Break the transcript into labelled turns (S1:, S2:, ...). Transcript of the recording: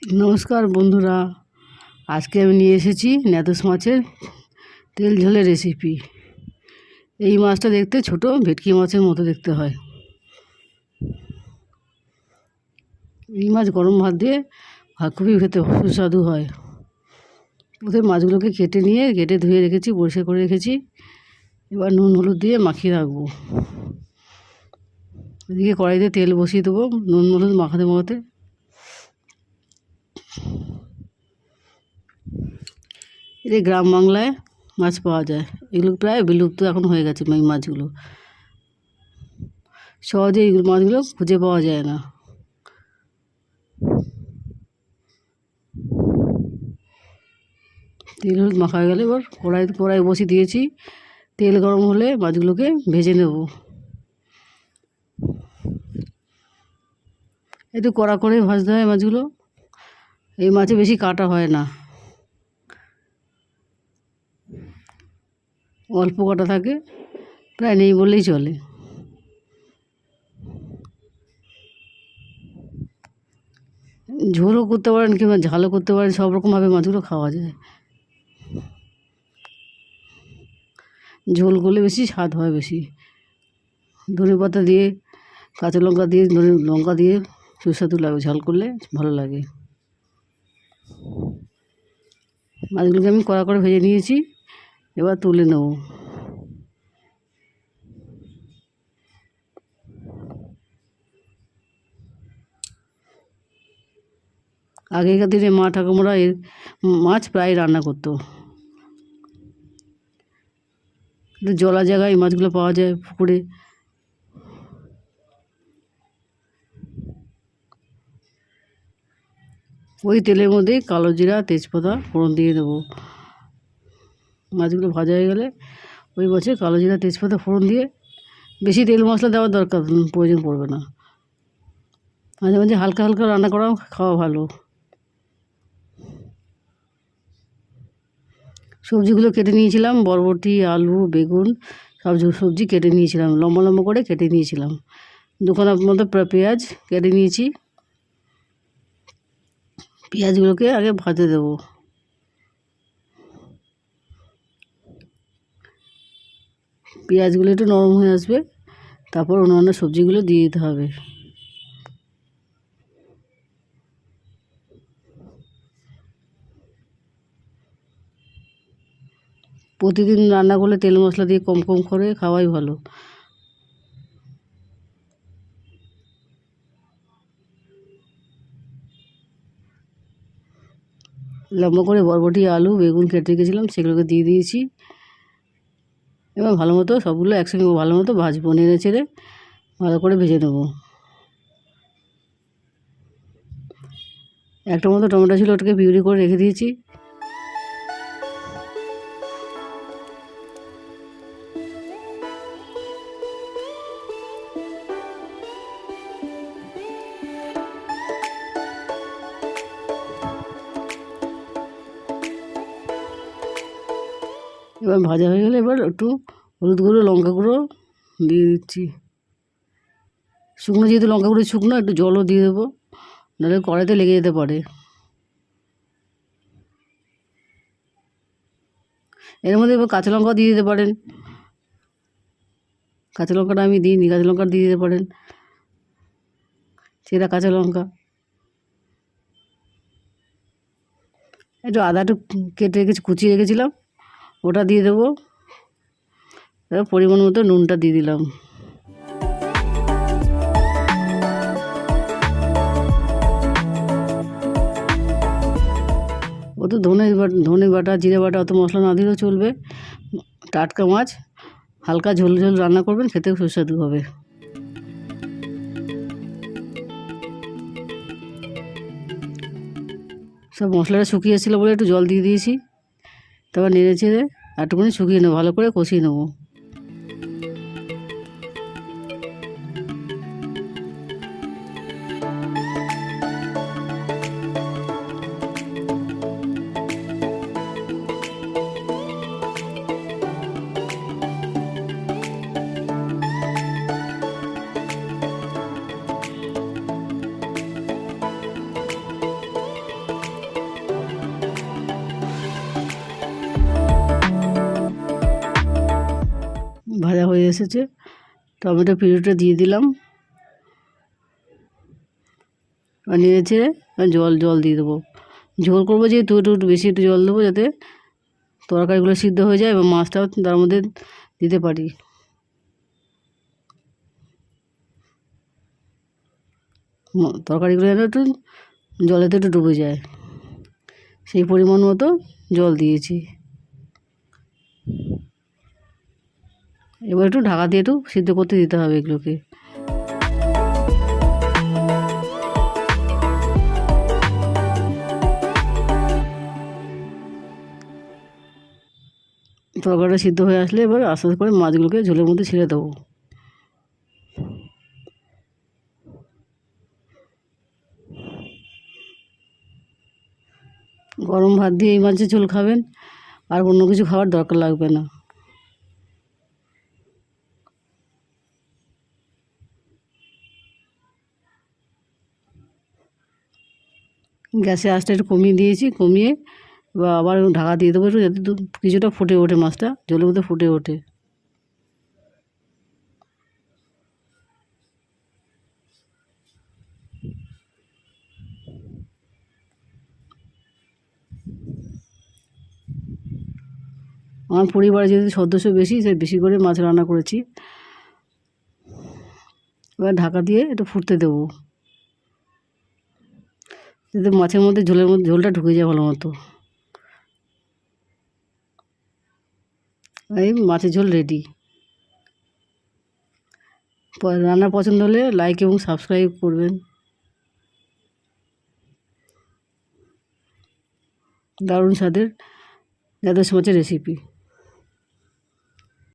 S1: নমস্কার বন্ধুরা, আজকে আমি নিয়ে এসেছি ন্যাতস মাছের তেল ঝোলের রেসিপি। এই মাছটা দেখতে ছোট ভেটকি মাছের মতো দেখতে হয়। এই মাছ গরম ভাত দিয়ে খুবই খেতে সুস্বাদু হয়। প্রথমে মাছগুলোকে কেটে ধুয়ে রেখেছি, পরিষ্কার করে রেখেছি। এবার নুন হলুদ দিয়ে মাখিয়ে রাখবো। এদিকে কড়াইতে তেল বসিয়ে দেবো, নুন হলুদ মাখাতে মাখাতে। এই গ্রাম বাংলায় মাছ পাওয়া যায়, এগুলো প্রায় বিলুপ্ত এখন হয়ে গেছে। এই মাছগুলো সহজে এইগুলো মাছগুলো খুঁজে পাওয়া যায় না। তেল হলুদ মাখা হয়ে গেলে এবার কড়াই বসিয়ে দিয়েছি। তেল গরম হলে মাছগুলোকে ভেজে নেব। একটু কড়া করে ভাজতে হয় মাছগুলো। এই মাছে বেশি কাটা হয় না, অল্প কাটা থাকে, প্রায় নেই বললেই চলে। ঝোলও করতে পারেন কিংবা ঝালও করতে পারেন, সব রকমভাবে মাছগুলো খাওয়া যায়। ঝোল করলে বেশি স্বাদ হয়, বেশি ধনেপাতা দিয়ে, কাঁচা লঙ্কা দিয়ে, লঙ্কা দিয়ে সুস্বাদু লাগে। ঝাল করলে ভালো লাগে। মাছগুলোকে আমি কড়া করে ভেজে নিয়েছি, এবার তুলে নেব। আগেকার দিনে মা ঠাকুমারা এর মাছ প্রায় রান্না করতো। জলা জায়গায় এই মাছগুলো পাওয়া যায়, পুকুরে। ওই তেলের মধ্যে কালো জিরা, তেজপাতা ফোড়ন দিয়ে দেবো। মাছগুলো ভাজা হয়ে গেলে ওই মাছে কালো জিরা, তেজপাতা ফোড়ন দিয়ে, বেশি তেল মশলা দেওয়ার প্রয়োজন পড়বে না। মাঝে মাঝে হালকা হালকা রান্না করা খাওয়া ভালো। সবজিগুলো কেটে নিয়েছিলাম, বরবটি, আলু, বেগুন, সব সবজি কেটে নিয়েছিলাম, লম্বা লম্বা করে কেটে নিয়েছিলাম। দুখানা মতো পেঁয়াজ কেটে নিয়েছি। পেঁয়াজগুলোকে আগে ভাজতে দেবো। পেঁয়াজগুলো একটু নরম হয়ে আসবে, তারপর অন্যান্য সবজিগুলো দিয়ে দিতে হবে। প্রতিদিন রান্না করলে তেল মশলা দিয়ে কম কম করে খাওয়াই ভালো। লম্বা করে বরবটি, আলু, বেগুন কেটে রেখেছিলাম, সেগুলোকে দিয়ে দিয়েছি। এবার ভালো মতো সবগুলো একসঙ্গে ভালো মতো ভাজবো, নেড়ে চেড়ে ভালো করে ভেজে নেবো। একটা মতো টমেটো ছিল, ওটাকে পিউরি করে রেখে দিয়েছি। এবার ভাজা হয়ে গেলে এবার একটু হলুদ গুঁড়ো, লঙ্কা গুঁড়ো দিয়ে দিচ্ছি। শুকনো যেহেতু লঙ্কা গুঁড়ো শুকনো, একটু জলও দিয়ে দেবো, নাহলে কড়াইতে লেগে যেতে পারে। এর মধ্যে এবার কাঁচা লঙ্কাও দিয়ে দিতে পারেন। কাঁচা লঙ্কাটা আমি দিইনি, কাঁচা লঙ্কা দিয়ে দিতে পারেন, সেটা কাঁচা লঙ্কা। একটু আদা একটু কেটে রেখেছি, কুচিয়ে রেখেছিলাম, ওটা দিয়ে দেবো। এবার পরিমাণ মতো নুনটা দিয়ে দিলাম। অত ধনে বাটা, জিরে বাটা অত মশলা না দিলেও চলবে। টাটকা মাছ হালকা ঝোল ঝোল রান্না করবেন, খেতেও সুস্বাদু হবে। সব মশলাটা শুকিয়ে এসেছিলো বলে একটু জল দিয়ে দিয়েছি। তারপর নেড়ে চেড়ে একটুখানি শুকিয়ে নেবো, ভালো করে কষিয়ে নেবো। এসেছে। টমেটো পিউরিটা দিয়ে দিলাম, আর নেড়ে চেড়ে জল দিয়ে দেবো। ঝোল করবো যেহেতু একটু বেশি একটু জল দেবো, যাতে তরকারিগুলো সিদ্ধ হয়ে যায় এবং মাছটাও তার মধ্যে দিতে পারি। তরকারিগুলো যেন একটু জলেতে একটু ডুবে যায়, সেই পরিমাণ মতো জল দিয়েছি। এবার একটু ঢাকা দিয়ে একটু সিদ্ধ করতে দিতে হবে এগুলোকে। তরকারিটা সিদ্ধ হয়ে আসলে এবার আস্তে আস্তে করে মাছগুলোকে ঝোলের মধ্যে ছেড়ে দেবো। গরম ভাত দিয়ে এই মাছের ঝোল খাবেন, আর অন্য কিছু খাওয়ার দরকার লাগবে না। গ্যাসের আঁচটা একটু কমিয়ে দিয়েছি, কমিয়ে এবার আবার ঢাকা দিয়ে দেবো একটু, যাতে কিছুটা ফুটে ওঠে, মাছটা ঝোলের মধ্যে ফুটে ওঠে। আমার পরিবারে যেহেতু সদস্য বেশি, সে বেশি করে মাছ রান্না করেছি। এবার ঢাকা দিয়ে একটু ফুটতে দেবো, যাতে মাছের মধ্যে ঝোলটা ঢুকে যায় ভালো মতো। এই মাছের ঝোল রেডি। রান্না পছন্দ হলে লাইক এবং সাবস্ক্রাইব করবেন। দারুণ স্বাদের ঢ্যাঁড়স মাছের রেসিপি।